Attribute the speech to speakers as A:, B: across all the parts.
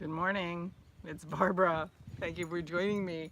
A: Good morning. It's Barbara. Thank you for joining me.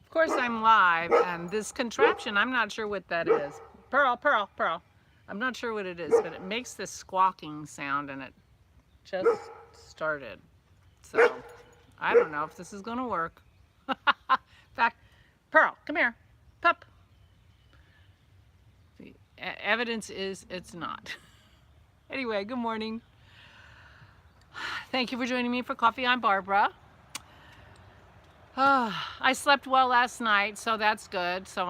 A: Of course, I'm live, and this contraption, I'm not sure what that is. Pearl, Pearl, Pearl. I'm not sure what it is, but it makes this squawking sound, and it just started. So, I don't know if this is going to work. In fact, Pearl, come here. Pup. The evidence is it's not. Anyway, good morning. Thank you for joining me for coffee. I'm Barbara. I slept well last night, so that's good. So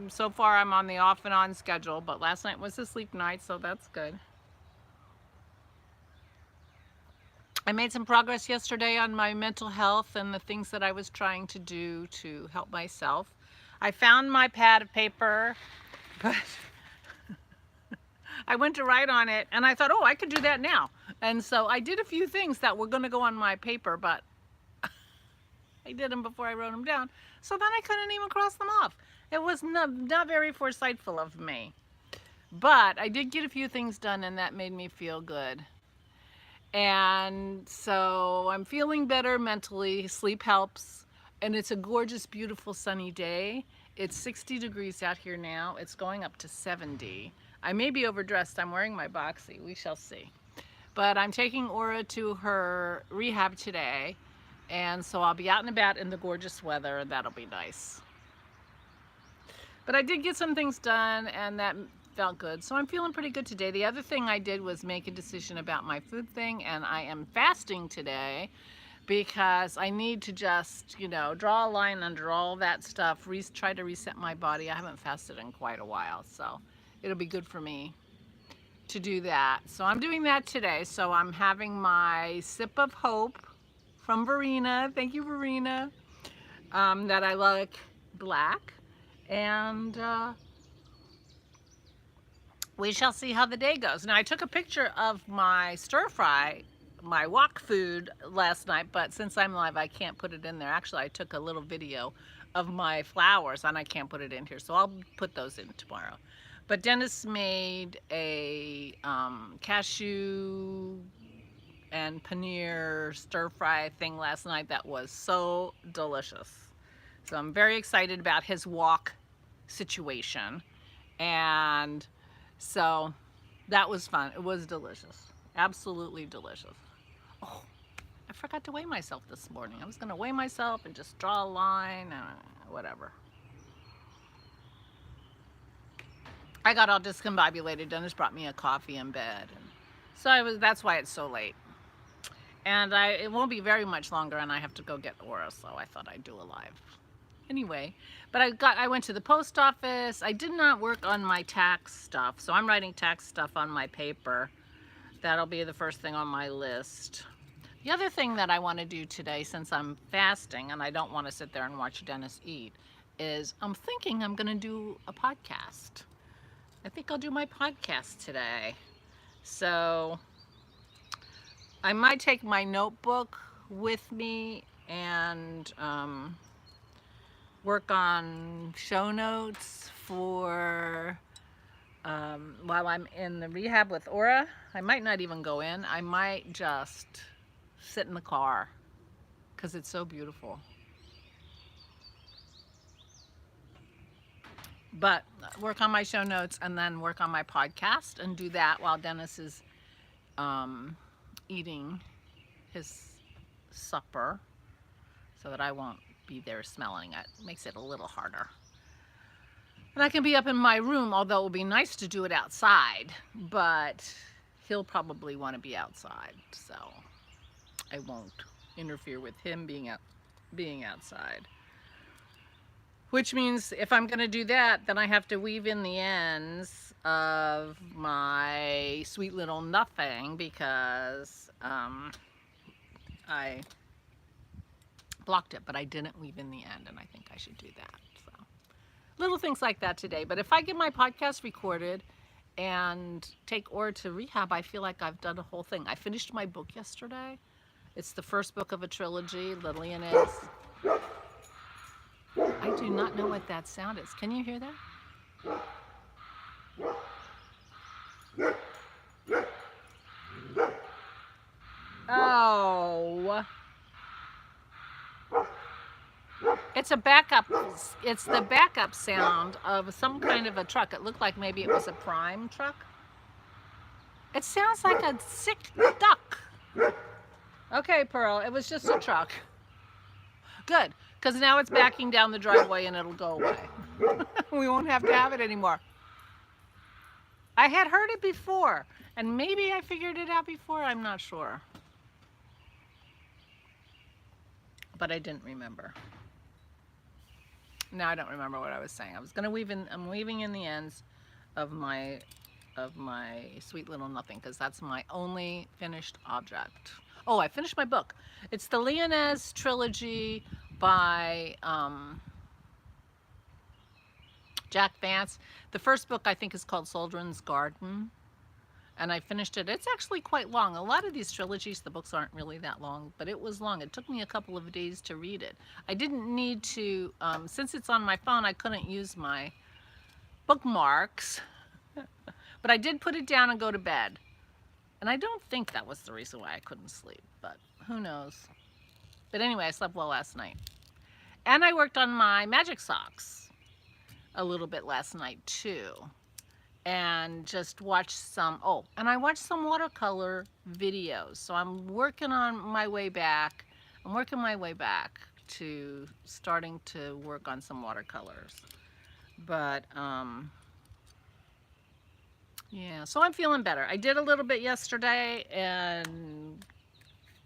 A: so far I'm on the off and on schedule, but last night was a sleep night, so that's good. I made some progress yesterday on my mental health and the things that I was trying to do to help myself. I found my pad of paper, but I went to write on it and I thought, oh, I could do that now. And so I did a few things that were going to go on my paper, but I did them before I wrote them down. So then I couldn't even cross them off. It was not very foresightful of me. But I did get a few things done and that made me feel good. And so I'm feeling better mentally. Sleep helps. And it's a gorgeous, beautiful, sunny day. It's 60 degrees out here now. It's going up to 70. I may be overdressed. I'm wearing my boxy. We shall see. But I'm taking Aura to her rehab today. And so I'll be out and about in the gorgeous weather, and that'll be nice. But I did get some things done, and that felt good. So I'm feeling pretty good today. The other thing I did was make a decision about my food thing, and I am fasting today because I need to just, draw a line under all that stuff, try to reset my body. I haven't fasted in quite a while, so it'll be good for me to do that. So I'm doing that today. So I'm having my sip of hope from Verena. Thank you, Verena. That I like black. And we shall see how the day goes. Now, I took a picture of my stir fry, my wok food last night, but since I'm live, I can't put it in there. Actually, I took a little video of my flowers and I can't put it in here. So I'll put those in tomorrow. But Dennis made a cashew and paneer stir fry thing last night that was so delicious. So I'm very excited about his wok situation. And so that was fun. It was delicious. Absolutely delicious. Oh, I forgot to weigh myself this morning. I was going to weigh myself and just draw a line, whatever. I got all discombobulated. Dennis brought me a coffee in bed. And so that's why it's so late. And it won't be very much longer, and I have to go get Aura, so I thought I'd do a live. Anyway, but I went to the post office. I did not work on my tax stuff, so I'm writing tax stuff on my paper. That'll be the first thing on my list. The other thing that I want to do today, since I'm fasting and I don't want to sit there and watch Dennis eat, is I'm thinking I'm going to do a podcast. I think I'll do my podcast today. So I might take my notebook with me and work on show notes for while I'm in the rehab with Aura. I might not even go in. I might just sit in the car because it's so beautiful. But work on my show notes and then work on my podcast and do that while Dennis is eating his supper so that I won't be there smelling it. Makes it a little harder. And I can be up in my room, although it would be nice to do it outside, but he'll probably want to be outside, so I won't interfere with him being outside. Which means if I'm going to do that, then I have to weave in the ends of my sweet little nothing because I blocked it, but I didn't weave in the end, and I think I should do that. So little things like that today. But if I get my podcast recorded and take Aura to rehab, I feel like I've done a whole thing. I finished my book yesterday. It's the first book of a trilogy. Lillian is. I do not know what that sound is. Can you hear that? Oh, it's a backup. It's the backup sound of some kind of a truck. It looked like maybe it was a Prime truck. It sounds like a sick duck. Okay, Pearl, it was just a truck. Good, because now it's backing down the driveway and it'll go away. We won't have to have it anymore. I had heard it before, and maybe I figured it out before, I'm not sure. But I didn't remember. Now I don't remember what I was saying. I was gonna weave in, I'm weaving in the ends of my sweet little nothing, because that's my only finished object. Oh, I finished my book. It's the Lyonnaise trilogy by Jack Vance. The first book I think is called Soldier's Garden, and I finished it. It's actually quite long. A lot of these trilogies, the books aren't really that long, but it was long. It took me a couple of days to read it. I didn't need to, since it's on my phone, I couldn't use my bookmarks, but I did put it down and go to bed. And I don't think that was the reason why I couldn't sleep, but who knows. But anyway, I slept well last night. And I worked on my magic socks a little bit last night too. And just watched some, and I watched some watercolor videos. So I'm working on my way back. I'm working my way back to starting to work on some watercolors. But, yeah, so I'm feeling better. I did a little bit yesterday and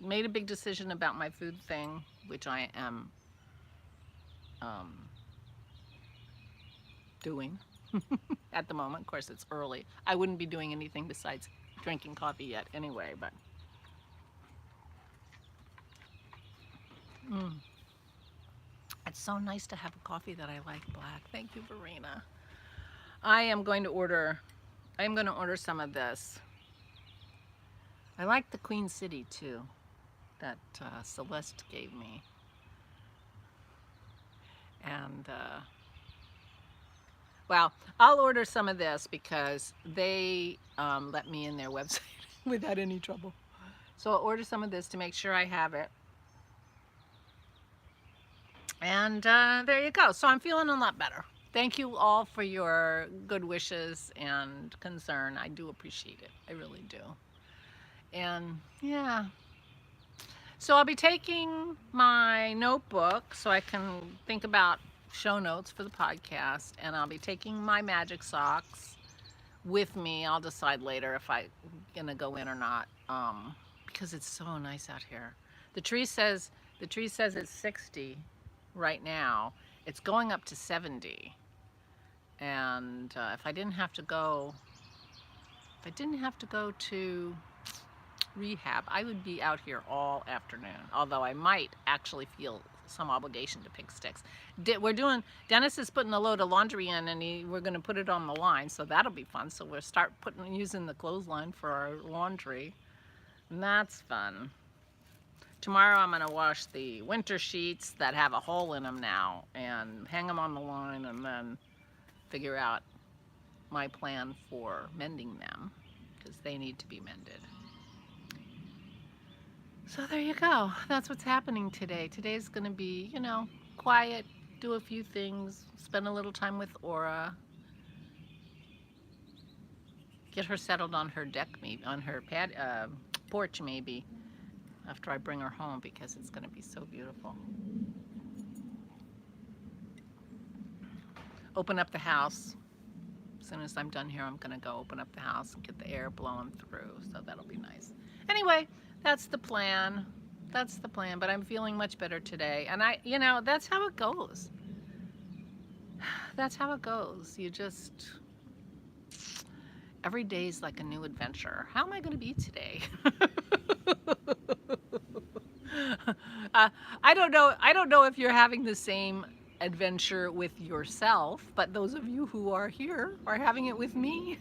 A: made a big decision about my food thing, which I am doing at the moment. Of course, it's early. I wouldn't be doing anything besides drinking coffee yet anyway, but it's so nice to have a coffee that I like black. Thank you, Verena. I am going to order some of this. I like the Queen City too, that Celeste gave me. And, well, I'll order some of this because they let me in their website without any trouble. So I'll order some of this to make sure I have it. And there you go. So I'm feeling a lot better. Thank you all for your good wishes and concern. I do appreciate it. I really do. And yeah. So I'll be taking my notebook so I can think about show notes for the podcast, and I'll be taking my magic socks with me. I'll decide later if I'm gonna go in or not, because it's so nice out here. The tree says it's 60 right now. It's going up to 70. And if I didn't have to go to rehab, I would be out here all afternoon. Although I might actually feel some obligation to pick sticks. Dennis is putting a load of laundry in, and we're going to put it on the line, so that'll be fun. So we'll start using the clothesline for our laundry, and that's fun. Tomorrow I'm going to wash the winter sheets that have a hole in them now and hang them on the line, and then figure out my plan for mending them, because they need to be mended. So there you go. That's what's happening today. Today's going to be, quiet, do a few things, spend a little time with Aura, get her settled on her deck, maybe on her porch maybe, after I bring her home, because it's going to be so beautiful. Open up the house. As soon as I'm done here, I'm going to go open up the house and get the air blowing through, so that'll be nice. Anyway, that's the plan. That's the plan, but I'm feeling much better today. And that's how it goes. That's how it goes. Every day's like a new adventure. How am I going to be today? I don't know if you're having the same adventure with yourself, but those of you who are here are having it with me.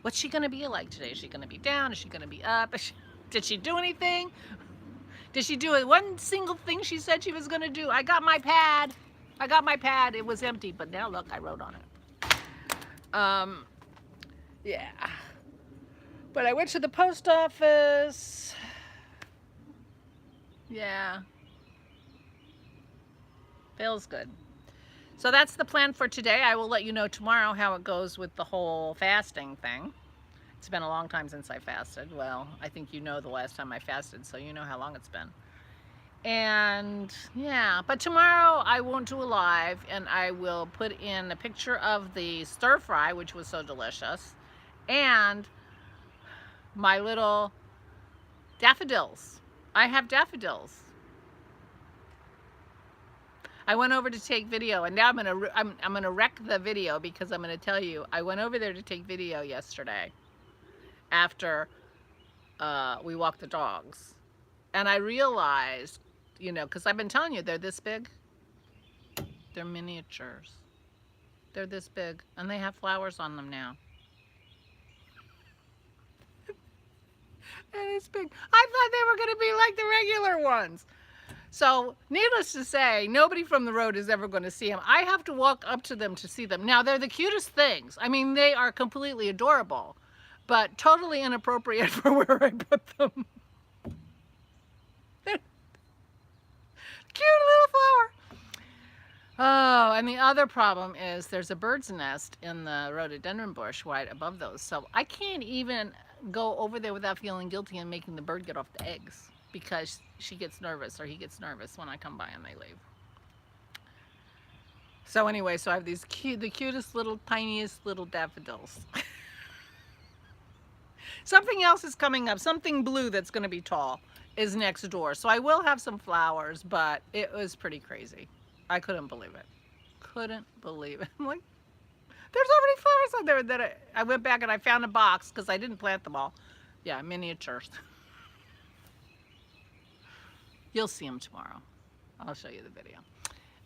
A: What's she going to be like today? Is she going to be down? Is she going to be up? Did she do anything? Did she do one single thing she said she was going to do? I got my pad. It was empty, but now look, I wrote on it. Yeah. But I went to the post office. Yeah. Feels good. So that's the plan for today. I will let you know tomorrow how it goes with the whole fasting thing. It's been a long time since I fasted. Well, I think you know the last time I fasted, so you know how long it's been. And yeah, but tomorrow I won't do a live, and I will put in a picture of the stir fry, which was so delicious, and my little daffodils. I have daffodils. I went over to take video, and now I'm gonna wreck the video because I'm gonna tell you I went over there to take video yesterday after we walked the dogs, and I realized, you know, because I've been telling you they're this big. They're miniatures. They're this big, and they have flowers on them now. And it's big. I thought they were going to be like the regular ones. So, needless to say, nobody from the road is ever going to see them. I have to walk up to them to see them. Now, they're the cutest things. I mean, they are completely adorable, but totally inappropriate for where I put them. Cute little flower. Oh, and the other problem is there's a bird's nest in the rhododendron bush right above those. So I can't even go over there without feeling guilty and making the bird get off the eggs because she gets nervous or he gets nervous when I come by and they leave. So anyway, so I have these the cutest little, tiniest little daffodils. Something else is coming up. Something blue that's going to be tall is next door. So I will have some flowers, but it was pretty crazy. I couldn't believe it. Couldn't believe it. I'm like, there's already flowers on there that I went back and I found a box because I didn't plant them all. Yeah, miniatures. You'll see them tomorrow. I'll show you the video.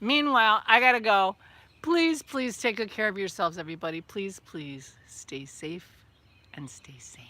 A: Meanwhile, I gotta go. Please, please take good care of yourselves, everybody. Please, please stay safe and stay sane.